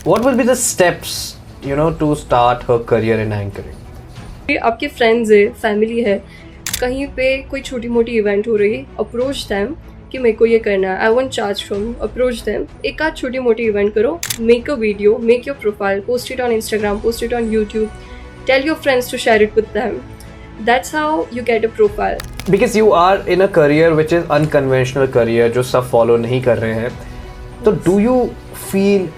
what will be the steps, to start her career in anchoring? कि आपके friends है, family है, कहीं पे कोई छोटी मोटी इवेंट हो रही है, अप्रोच दैम कि मेरे को ये करना है, I want charge from you, approach them, एक आध छोटी मोटी इवेंट करो, make a video, make your profile, post it on Instagram, post it on YouTube, tell your friends to share it with them. That's how you get a profile. Because you are in a career which is unconventional career, जो सब follow नहीं कर रहे हैं, तो do you feel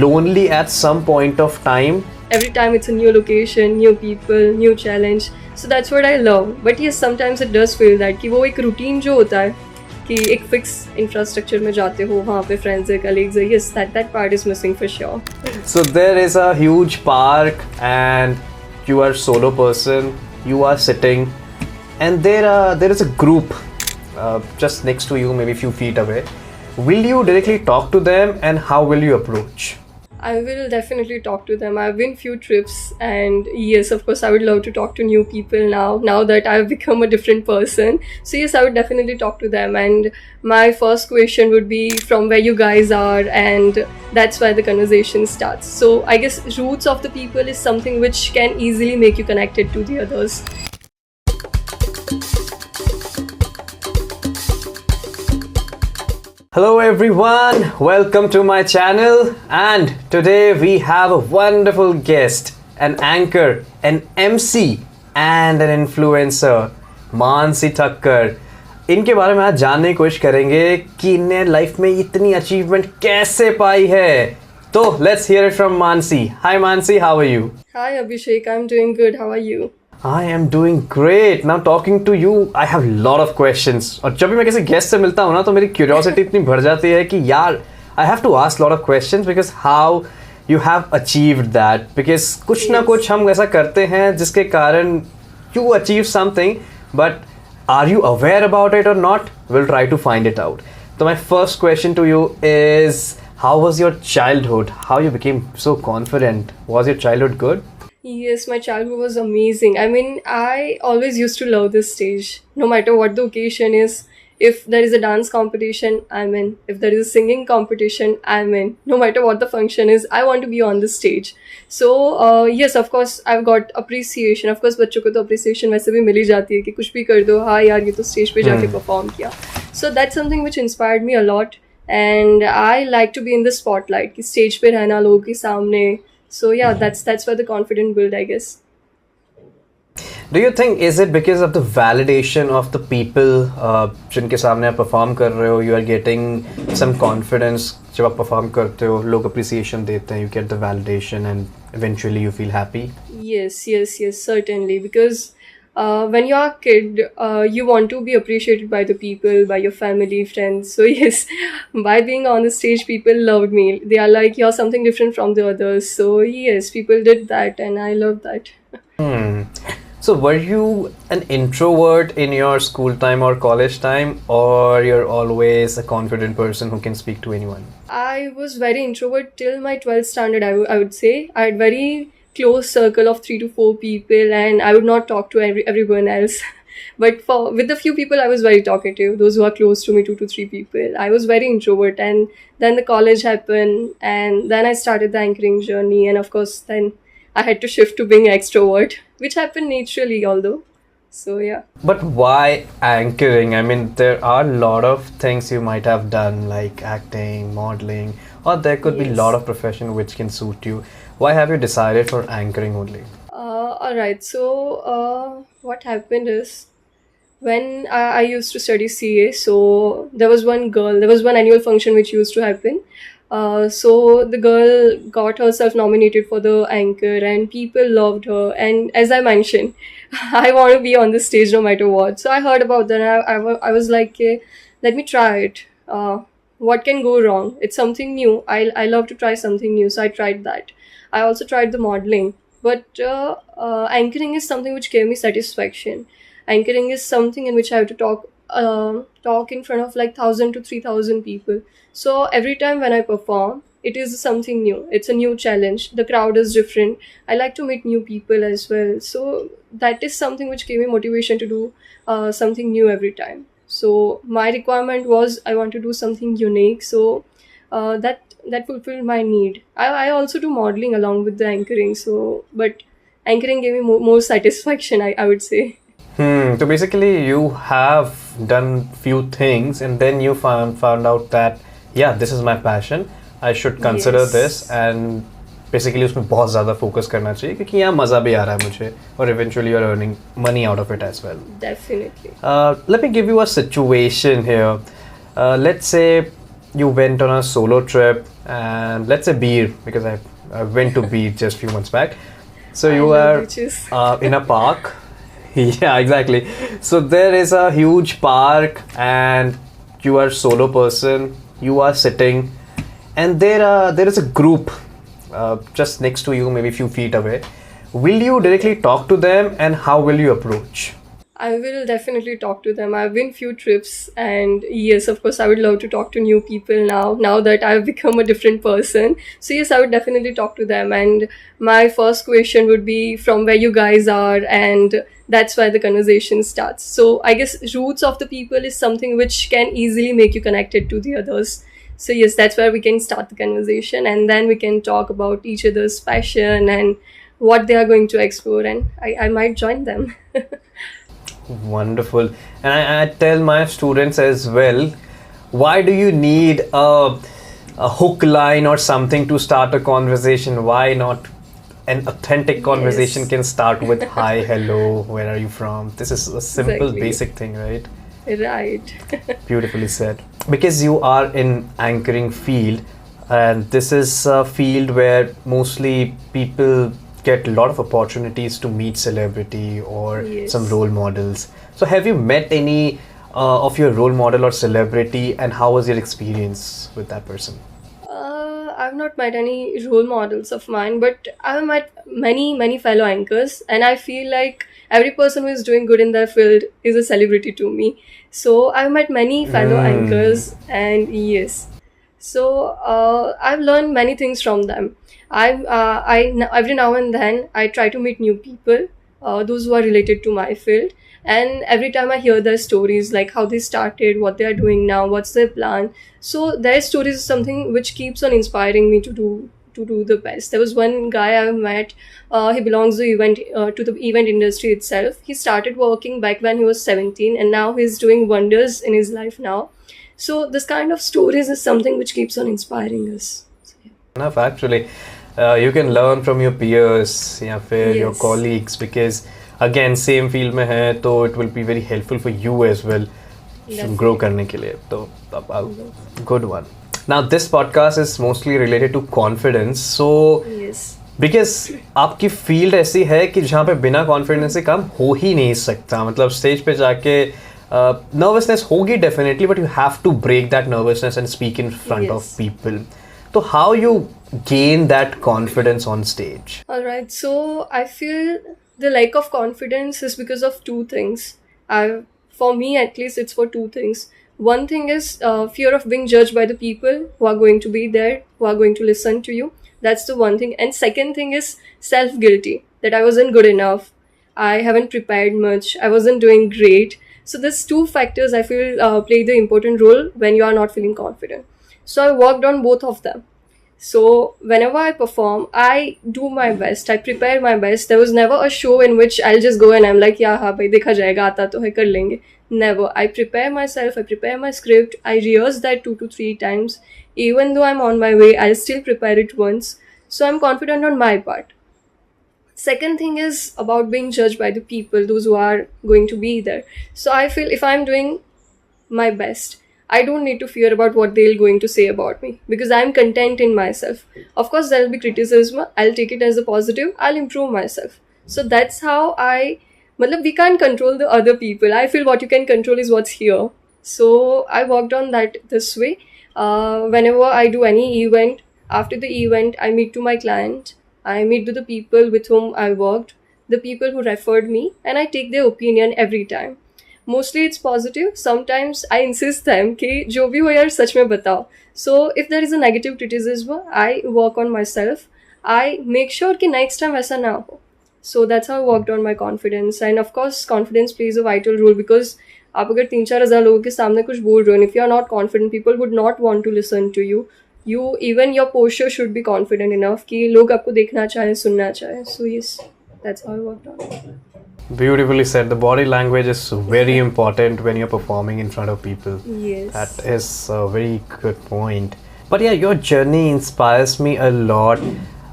lonely at some point of time? Every time it's a new location, new people, new challenge. So that's what I love. But yes, sometimes it does feel that कि वो एक routine जो होता है कि एक fix infrastructure में जाते हो, वहाँ पे friends है, colleagues है, yes, that part is missing for sure. So there is a huge park and you are solo person, you are sitting and there is a group just next to you, maybe a few feet away. Will you directly talk to them and how will you approach? I will definitely talk to them. I've been few trips and yes, of course, I would love to talk to new people now that I've become a different person. So yes, I would definitely talk to them and my first question would be from where you guys are, and that's where the conversation starts. So I guess roots of the people is something which can easily make you connected to the others. Hello everyone, welcome to my channel, and today we have a wonderful guest, an anchor, an MC and an influencer, Mansi Thakkar. इनके बारे में आज जानने की कोशिश करेंगे कि इनने लाइफ में इतनी अचीवमेंट कैसे पाई है. तो let's hear it from Mansi. Hi Mansi, how are you? Hi Abhishek, I'm doing good. How are you? I am doing great. Now talking to you, I have a lot of questions. और जब भी मैं किसी guest से मिलता हूँ ना, तो मेरी क्यूरियोसिटी इतनी बढ़ जाती है कि यार I have to ask lot of questions because how you have achieved that. Because कुछ ना कुछ हम ऐसा करते हैं जिसके कारण you achieve something, but are you aware about it or not? We'll try to find it out. So my first question to you is, how was your childhood? How you became so confident? Was your childhood good? Yes, my childhood was amazing. I mean, I always used to love this stage. No matter what the occasion is, if there is a dance competition, I'm in. If there is a singing competition, I'm in. No matter what the function is, I want to be on the stage. So, yes, of course, I've got appreciation. Of course, बच्चों को तो appreciation वैसे भी मिल ही जाती है कि कुछ भी कर दो, हाँ यार ये तो stage पे जाके perform किया. So that's something which inspired me a lot. And I like to be in the spotlight, कि stage पे रहना लोगों के सामने. So yeah, that's where the confidence build, I guess. Do you think is it because of the validation of the people जिनके सामने आप perform कर रहे हो, you are getting some confidence जब आप perform करते हो, लोग appreciation देते हैं, you get the validation and eventually you feel happy? Yes, certainly. Because when you're a kid, you want to be appreciated by the people, by your family, friends. So yes, by being on the stage, people loved me. They are like, you're something different from the others. So yes, people did that and I love that. So were you an introvert in your school time or college time, or you're always a confident person who can speak to anyone? I was very introvert till my 12th standard, I would say. I had very close circle of 3 to 4 people and I would not talk to everyone else. But with the few people I was very talkative, those who are close to me, 2 to 3 people. I was very introvert, and then the college happened and then I started the anchoring journey, and of course then I had to shift to being extrovert, which happened naturally although. So yeah. But why anchoring? I mean, there are a lot of things you might have done like acting, modeling, or there could be a lot of profession which can suit you. Why have you decided for anchoring only? Alright, so what happened is, when I used to study CA, so there was one annual function which used to happen. So the girl got herself nominated for the anchor and people loved her, and as I mentioned, I want to be on the stage no matter what. So I heard about that and I was like, okay, let me try it. What can go wrong? It's something new. I love to try something new, so I tried that. I also tried the modeling, but anchoring is something which gave me satisfaction. Anchoring is something in which I have to talk in front of like 1,000 to 3,000 people. So every time when I perform, it is something new. It's a new challenge. The crowd is different. I like to meet new people as well. So that is something which gave me motivation to do something new every time. So my requirement was I want to do something unique. So that that fulfilled my need. I also do modeling along with the anchoring. So, but anchoring gave me more satisfaction. I would say. So basically, you have done few things, and then you found out that yeah, this is my passion. I should consider this, Yes, and basically उसमें बहुत ज़्यादा focus करना चाहिए क्योंकि यहाँ मज़ा भी आ रहा है मुझे, और eventually you're earning money out of it as well. definitely. Let me give you a situation here. Let's say you went on a solo trip, and let's say Beer, because I went to Beer just few months back. So I you love are beaches. in a park. Yeah, exactly. So there is a huge park, and you are solo person. You are sitting, and there is a group just next to you, maybe a few feet away. Will you directly talk to them, and how will you approach? I will definitely talk to them. I've been few trips, and yes, of course, I would love to talk to new people now. Now that I've become a different person, so yes, I would definitely talk to them. And my first question would be from where you guys are, and that's why the conversation starts. So I guess roots of the people is something which can easily make you connected to the others. So yes, that's where we can start the conversation, and then we can talk about each other's passion and what they are going to explore, and I might join them. Wonderful. And I tell my students as well, why do you need a hook line or something to start a conversation? Why not an authentic conversation Yes. can start with hi, hello, where are you from? This is a simple, Exactly. basic thing, right? Right. Beautifully said. Because you are in anchoring field, and this is a field where mostly people get a lot of opportunities to meet celebrity or some Yes. role models. So have you met any of your role model or celebrity, and how was your experience with that person? I've not met any role models of mine, but I've met many fellow anchors, and I feel like every person who is doing good in their field is a celebrity to me. So I've met many fellow Mm. anchors, and yes, so I've learned many things from them. Every now and then I try to meet new people, those who are related to my field, and every time I hear their stories, like how they started, what they are doing now, what's their plan. So their stories is something which keeps on inspiring me to do the best. There was one guy I met. He belongs to the event industry itself. He started working back when he was 17, and now he's doing wonders in his life now. So this kind of stories is something which keeps on inspiring us. So, yeah. Enough actually. You can learn from your peers या फिर your Yes, colleagues, because again same field में है तो it will be very helpful for you as well grow definitely. करने के लिए तो good one. Now this podcast is mostly related to confidence, so Yes. because आपकी field ऐसी है कि जहाँ पे बिना कॉन्फिडेंस से काम हो ही नहीं सकता, मतलब स्टेज पे जाके नर्वसनेस होगी definitely, but you have to break that nervousness and speak in front of Yes. People. तो how you gain that confidence on stage? All right. So I feel the lack of confidence is because of two things. For me, at least, it's for two things. One thing is fear of being judged by the people who are going to be there, who are going to listen to you. That's the one thing. And second thing is self guilty, that I wasn't good enough. I haven't prepared much. I wasn't doing great. So these two factors I feel play the important role when you are not feeling confident. So I worked on both of them. So whenever I perform, I do my best. I prepare my best. There was never a show in which I'll just go and I'm like, yeah, हाँ भाई देखा जाएगा आता तो है कर लेंगे. Never. I prepare myself. I prepare my script. I rehearse that 2 to 3 times. Even though I'm on my way, I'll still prepare it once. So I'm confident on my part. Second thing is about being judged by the people, those who are going to be there. So I feel if I'm doing my best, I don't need to fear about what they're going to say about me because I'm content in myself. Of course, there'll be criticism. I'll take it as a positive. I'll improve myself. So that's how matlab, we can't control the other people. I feel what you can control is what's here. So I worked on that this way. Whenever I do any event, after the event, I meet to my client. I meet to the people with whom I worked, the people who referred me, and I take their opinion every time. Mostly it's positive. Sometimes I insist them कि जो भी हो यार सच में बताओ. So if there is a negative criticism, I work on myself. I make sure कि next time ऐसा ना हो. So that's how I worked on my confidence. And of course, confidence plays a vital role because आप अगर 3-4 हज़ार लोगों के सामने कुछ बोल रहे हो, and if you are not confident, people would not want to listen to you. even your posture should be confident enough कि लोग आपको देखना चाहे, सुनना चाहे. So yes, that's how I worked on it. Beautifully said. The body language is very important when you're performing in front of people. Yes. That is a very good point. But yeah, your journey inspires me a lot.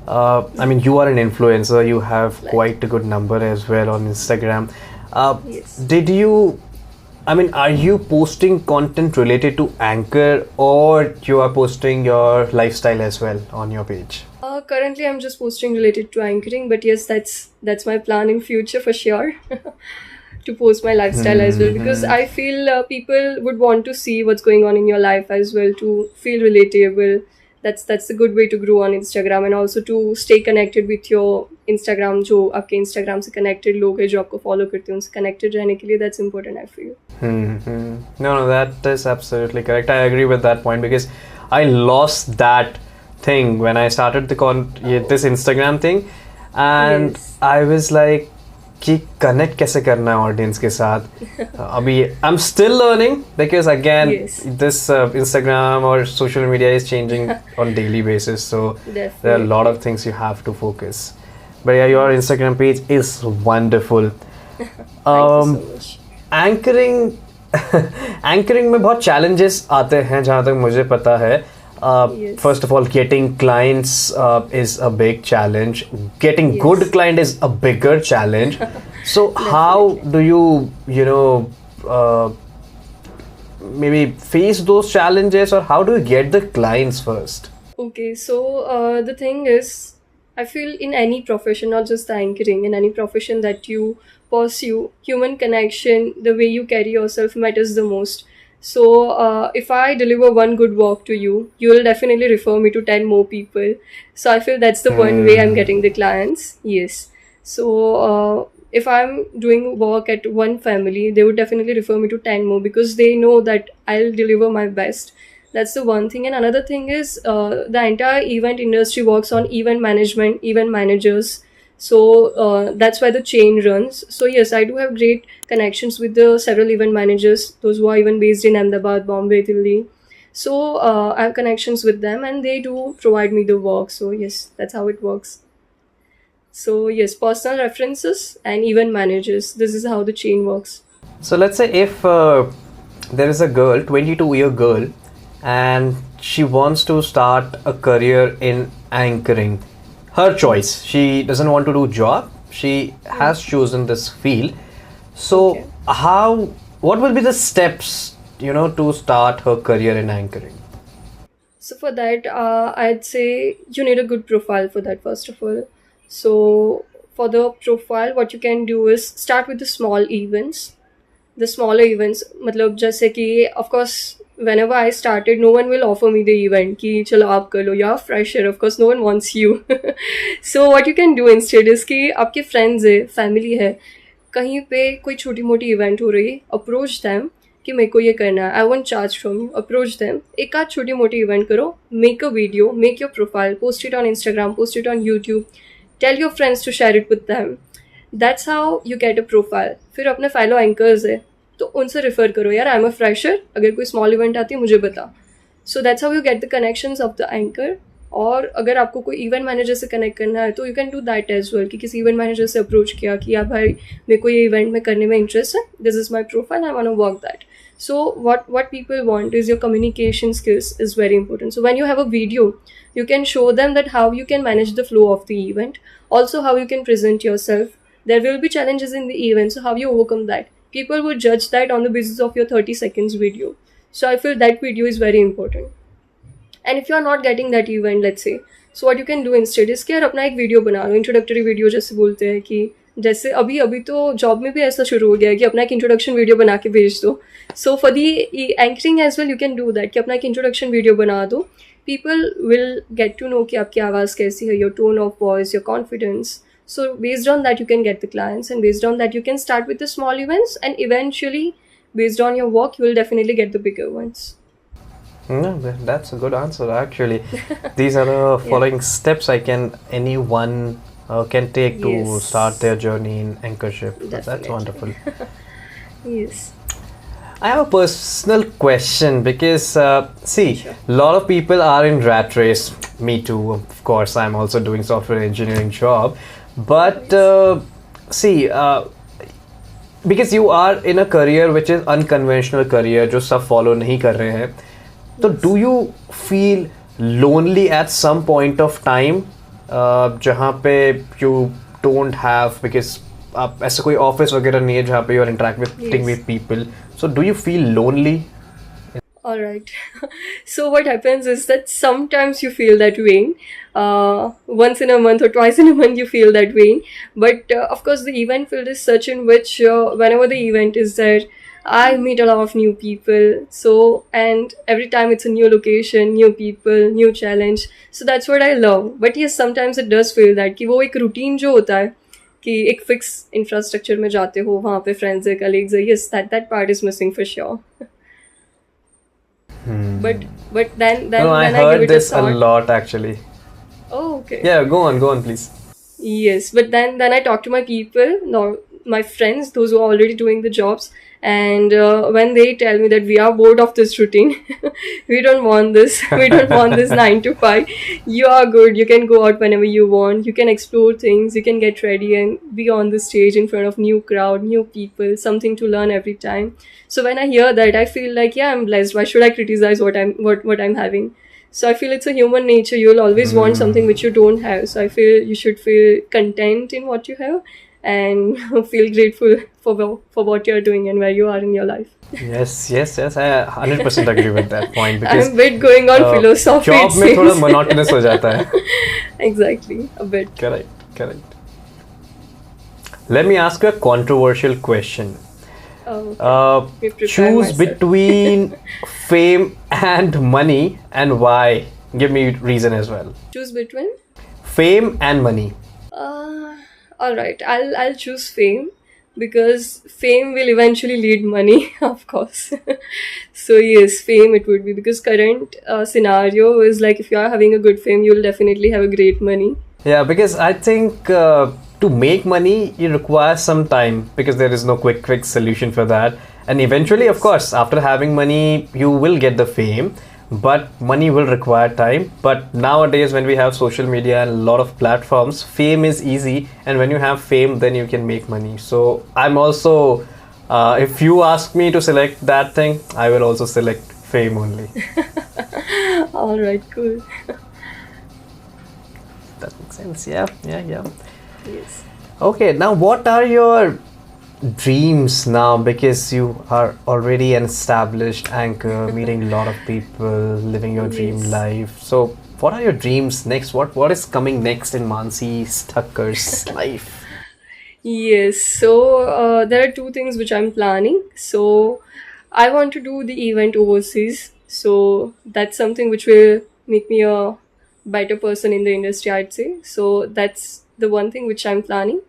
I mean, you are an influencer. You have quite a good number as well on Instagram. Yes. Did you? I mean, are you posting content related to Anchor, or you are posting your lifestyle as well on your page? Currently, I'm just posting related to anchoring, but yes, that's my plan in future for sure. To post my lifestyle as well, because I feel people would want to see what's going on in your life as well, to feel relatable. That's a good way to grow on Instagram, and also to stay connected with your Instagram. जो आपके Instagram से connected लोग हैं जो आपको follow करते हैं, उनसे connected रहने के लिए that's important, I feel. No, that is absolutely correct. I agree with that point, because I lost that thing when I started this Instagram thing, and Yes. I was like कि connect कैसे करना है audience के साथ. अभी I'm still learning, because again Yes. this Instagram or social media is changing on daily basis, so there are a Definitely. lot of things you have to focus. But yeah, your Instagram page is wonderful. Thank you so much. Anchoring anchoring में बहुत challenges आते हैं जहाँ तक मुझे पता है. Yes. First of all, getting clients is a big challenge. Getting Yes. good client is a bigger challenge. So how do you maybe face those challenges, or how do you get the clients first? Okay, so the thing is, I feel in any profession, not just the anchoring, in any profession that you pursue, human connection, the way you carry yourself matters the most. So if I deliver one good work to you, you will definitely refer me to 10 more people. So I feel that's the one way I'm getting the clients. Yes. So if I'm doing work at one family, they would definitely refer me to 10 more, because they know that I'll deliver my best. That's the one thing. And another thing is, the entire event industry works on event management, event managers. So that's why the chain runs. So yes, I do have great connections with the several event managers, those who are even based in Ahmedabad, Bombay, Delhi. So I have connections with them, and they do provide me the work. So yes, that's how it works. So yes, personal references and event managers. This is how the chain works. So let's say if there is a girl, 22-year girl, and she wants to start a career in anchoring. Her choice. She doesn't want to do job. She has chosen this field. So Okay. what will be the steps, to start her career in anchoring? So for that, I'd say you need a good profile for that, first of all. So for the profile, what you can do is start with the small events. The smaller events, मतलब जैसे कि of course whenever I started, no one will offer me the event कि चलो आप कर लो, you're fresher, of course no one wants you. So what you can do instead is कि आपके friends है, family है, कहीं पे कोई छोटी मोटी event हो रही, approach them कि मेरे को ये करना है, I won't charge from you, approach them, एक आध छोटी मोटी event करो, make a video, make your profile, post it on Instagram, post it on YouTube, tell your friends to share it with them. That's how you get a profile. फिर अपने fellow anchors है तो उनसे refer करो, यार I am a fresher, अगर कोई small event आती है मुझे बता. So that's how you get the connections of the anchor. और अगर आपको कोई इवेंट मैनेजर से कनेक्ट करना है तो you can do that as well, कि किसी इवेंट मैनेजर से अप्रोच किया कि यार भाई मेरे को ये इवेंट में करने में इंटरेस्ट है, this is my profile, I want to work that. So what people want is your communication skills is very important. So when you have a video, you can show them that how you can manage the flow of the event, also how you can present yourself. There will be challenges in the event, so how you overcome that. People would judge that on the basis of your 30 seconds video. So I feel that video is very important. And if you are not getting that event, let's say, so what you can do instead is कि यार अपना एक video बना लो, introductory video जैसे बोलते हैं, कि जैसे अभी तो जॉब में भी ऐसा शुरू हो गया है कि अपना एक इंट्रोडक्शन वीडियो बना के भेज दो. So for the anchoring as well you can do that, कि अपना एक इंट्रोडक्शन वीडियो बना दो. People will get to know कि आपकी आवाज़ कैसी है, your tone of voice, your confidence. So based on that you can get the clients, and based on that you can start with the small events, and eventually based on your work you will definitely get the bigger ones. No, that's a good answer actually. These are the following steps anyone can take to start their journey in anchorship. That's Definitely. wonderful. Yes. I have a personal question because see, Sure. a lot of people are in rat race. Me too, of course. I'm also doing software engineering job, but see, because you are in a career which is unconventional career, जो सब follow नहीं कर रहे हैं. So do you feel lonely at some point of time, जहाँ पे you don't have because आप ऐसा कोई ऑफिस वगैरह नहीं है जहाँ पे you are interacting Yes. with people. So do you feel lonely? All right. So what happens is that sometimes you feel that way. Once in a month or twice in a month you feel that way. But of course the event field is such in which whenever the event is there, I meet a lot of new people. So and every time it's a new location, new people, new challenge. So that's what I love. But yes, sometimes it does feel that कि वो एक routine जो होता है कि एक fix infrastructure में जाते हो वहाँ पे friends है, colleagues है. Yes, that part is missing for sure. But then No, I when I give heard it this a a thought. lot actually. Oh, okay. Yeah, go on, please. Yes, but then I talk to my people, no, my friends, those who are already doing the jobs, and when they tell me that we are bored of this routine, we don't want this, we don't want this 9 to 5. You are good. You can go out whenever you want. You can explore things. You can get ready and be on the stage in front of new crowd, new people, something to learn every time. So when I hear that, I feel like yeah, I'm blessed. Why should I criticize what I'm having? So I feel it's a human nature. You'll always want something which you don't have. So I feel you should feel content in what you have and feel grateful for what you're doing and where you are in your life. Yes. I 100% agree with that point because I'm a bit going on philosophy. job it में थोड़ा seems. monotonous हो जाता है. Exactly, a bit. Correct. Let me ask you a controversial question. We prepare Choose myself. between fame and money, and why? Give me reason as well. Choose between. Fame and money. All right, I'll choose fame because fame will eventually lead money, of course. So yes, fame it would be because current scenario is like if you are having a good fame, you'll definitely have a great money. Yeah, because I think to make money, you require some time because there is no quick solution for that. And eventually, of course, after having money, you will get the fame, but money will require time. But nowadays, when we have social media and a lot of platforms, fame is easy. And when you have fame, then you can make money. So I'm also, if you ask me to select that thing, I will also select fame only. All right, cool. That makes sense. Yeah. Yes. Okay, now what are your dreams now? Because you are already an established anchor, meeting a lot of people, living your dream Yes. life. So, what are your dreams next? What is coming next in Mansi Thakkar's life? Yes, so there are two things which I'm planning. So I want to do the event overseas. So that's something which will make me a better person in the industry, I'd say. So that's the one thing which I'm planning.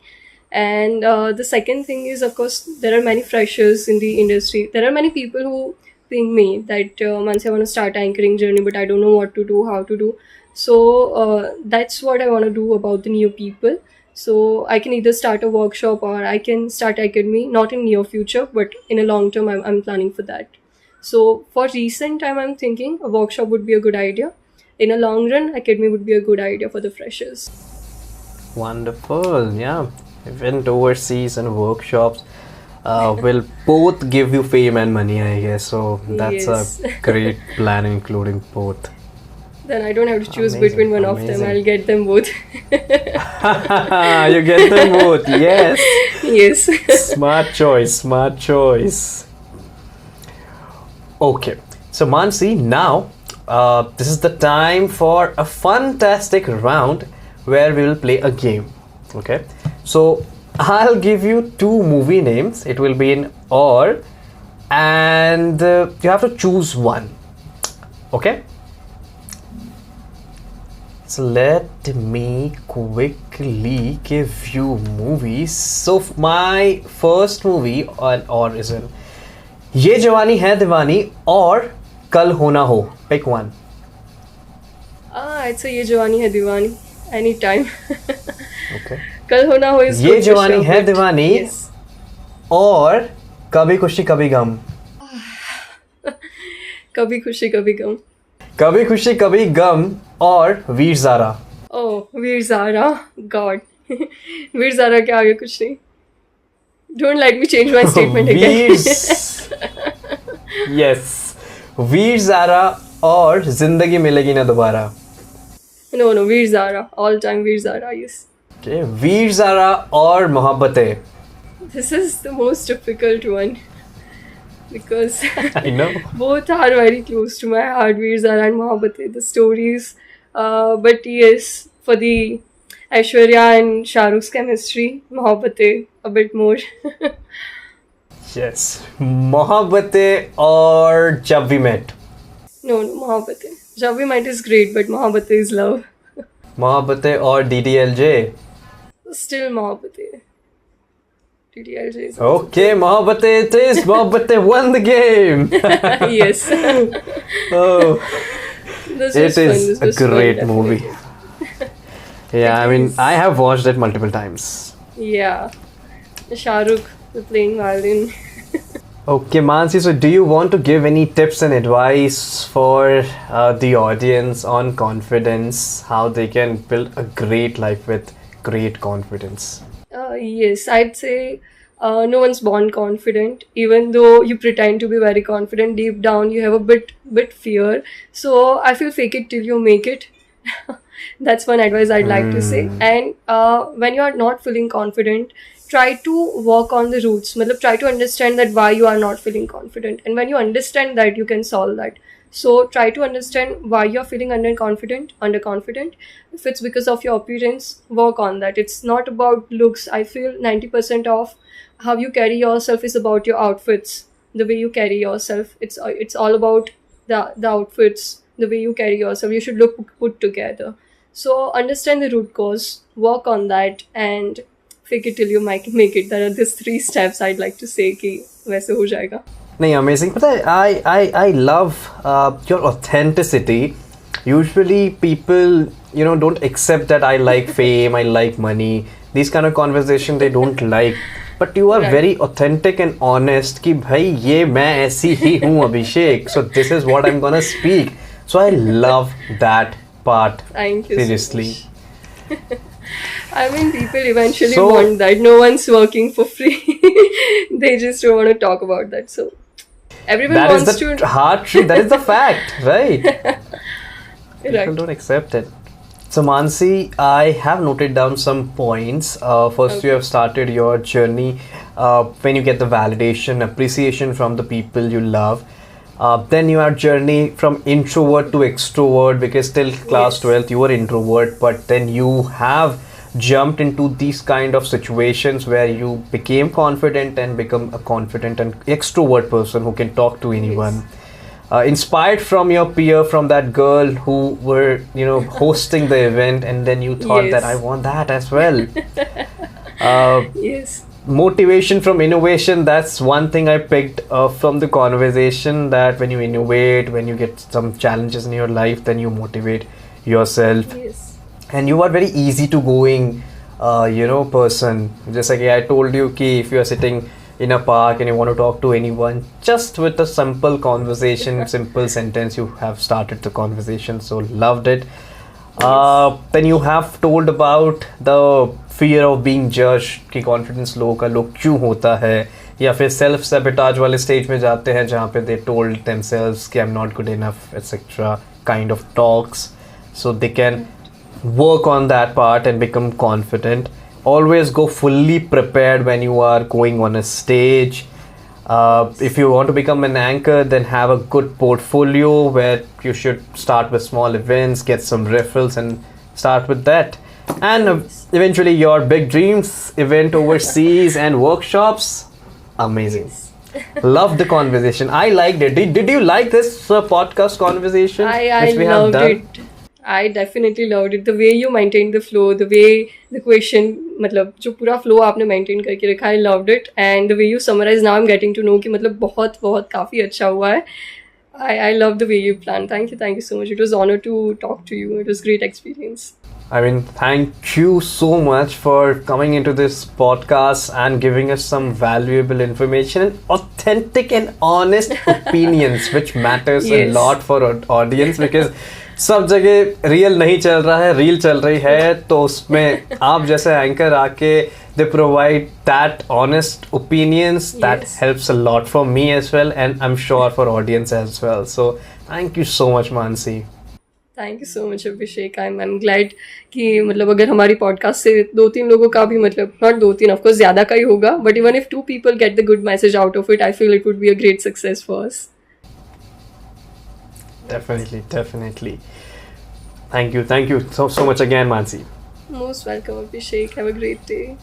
And the second thing is, of course, there are many freshers in the industry. There are many people who ping me that Mansi, I want to start anchoring journey, but I don't know what to do, how to do. So that's what I want to do about the new people. So I can either start a workshop or I can start academy, not in near future, but in a long term, I'm planning for that. So for recent time, I'm thinking a workshop would be a good idea. In a long run, academy would be a good idea for the freshers. Wonderful, yeah. Event overseas and workshops will both give you fame and money, I guess. So that's Yes. a great plan, including both. Then I don't have to choose Amazing, between one of them. amazing. I'll get them both. You get them both, yes. Yes. Smart choice. Okay, so Mansi, now this is the time for a fantastic round where we will play a game. Okay, so I'll give you two movie names. It will be in or, and you have to choose one. Okay. So let me quickly give you movies. So my first movie on or is in ये जवानी है दीवानी और कल होना हो. Pick one. I'd say ये जवानी है दीवानी. Anytime. Okay. कल होना हो is ये good for जवानी sure, है but दीवानी yes. और कभी खुशी कभी गम. कभी खुशी कभी गम. कभी खुशी कभी गम और Veer Zaara. Oh, Veer Zara. God. Veer Zara के आगे कुछ नहीं. Don't let me change my statement again. Yes, Veer Zaara और जिंदगी मिलेगी ना दोबारा. No, Veer Zara. All time Veer Zara, yes. Okay, वीर ज़ारा और Mohabbatein. This is the most difficult one because I know. both are very close to my heart, Veer Zara and Mohabbatein, the stories. But yes, for the Aishwarya and Shah Rukh's chemistry, Mohabbatein a bit more. Yes, Mohabbatein और Jab We Met. No, Mohabbatein. Jab We Met is great, but Mohabbatein is love. Mohabbatein और DDLJ. Still Mohabbatein. DDLJ is Okay, Mohabbatein it is. Mohabbatein won the game. yes. Oh, This it was fun. is This a was fun, great definitely. movie. Yeah, I mean, I have watched it multiple times. Yeah. Shah Rukh playing violin. Okay, Mansi, so do you want to give any tips and advice for the audience on confidence, how they can build a great life with great confidence? Yes, I'd say no one's born confident. Even though you pretend to be very confident, deep down you have a bit fear. So I feel fake it till you make it. That's one advice I'd like to say. And when you are not feeling confident, try to work on the roots. Matlab, try to understand that why you are not feeling confident. And when you understand that, you can solve that. So try to understand why you're feeling underconfident. If it's because of your appearance, work on that. It's not about looks. I feel 90% of how you carry yourself is about your outfits, the way you carry yourself. It's all about the outfits, the way you carry yourself. You should look put together. So understand the root cause, work on that, and fake it till you make it. There are these 3 steps I'd like to say कि वैसे हो जाएगा. नहीं, amazing. But I love your authenticity. Usually people, don't accept that I like fame, I like money. These kind of conversation they don't like. But you are Right. very authentic and honest कि भाई ये मैं ऐसी ही हूँ अभिषेक. So this is what I'm gonna speak. So I love that part. Thank you. Seriously. So much. I mean, people eventually So- want that. No one's working for free. They just don't want to talk about that. So everyone That is wants the to. hard truth. That is the fact, right? People Right. don't accept it. So Mansi, I have noted down some points. First, you Okay. have started your journey when you get the validation, appreciation from the people you love. Then your journey from introvert to extrovert, because till class Yes. 12th you were introvert, but then you have jumped into these kind of situations where you became confident and become a confident and extrovert person who can talk to anyone. Inspired from your peer, from that girl who were hosting the event, and then you thought that Yes. I want that as well. Yes. Motivation from innovation, that's one thing I picked from the conversation, that when you innovate, when you get some challenges in your life, then you motivate yourself. Yes. And you are very easy to going person. Just like I told you ki if you are sitting in a park and you want to talk to anyone, just with a simple conversation, simple sentence, you have started the conversation. So loved it. Then you have told about the fear of being judged, कि confidence लोगों का लोग क्यों होता है, या फिर self sabotage वाले stage में जाते हैं जहाँ पे they told themselves कि I'm not good enough, etc. kind of talks. So they can work on that part and become confident. Always go fully prepared when you are going on a stage. If you want to become an anchor, then have a good portfolio where you should start with small events, get some referrals, and start with that. And eventually, your big dreams, event overseas and workshops. Amazing. Loved the conversation. I liked it. Did you like this podcast conversation? I which we have loved done? it. I definitely loved it. The way you maintained the flow, the way the question, मतलब जो पूरा flow आपने maintain करके रखा, I loved it. And the way you summarize, now I'm getting to know कि मतलब बहुत बहुत काफ़ी अच्छा हुआ है. I love the way you planned. Thank you so much. It was honor to talk to you. It was great experience. I mean, thank you so much for coming into this podcast and giving us some valuable information and authentic and honest opinions, which matters a Yes. lot for our audience because सब जगह real नहीं चल रहा है, reel चल रही है, तो उसमें आप जैसे एंकर आके they provide that honest opinions that Yes. helps a lot for me as well, and I'm sure for audience as well. So thank you so much, Mansi. Thank you so much Abhishek. I am glad कि मतलब अगर हमारी podcast से 2-3 लोगों का भी मतलब not 2-3 of course ज़्यादा का ही होगा, but even if 2 people get the good message out of it, I feel it would be a great success for us. Definitely. Thank you so much again, Mansi. Most welcome, Abhishek. Have a great day.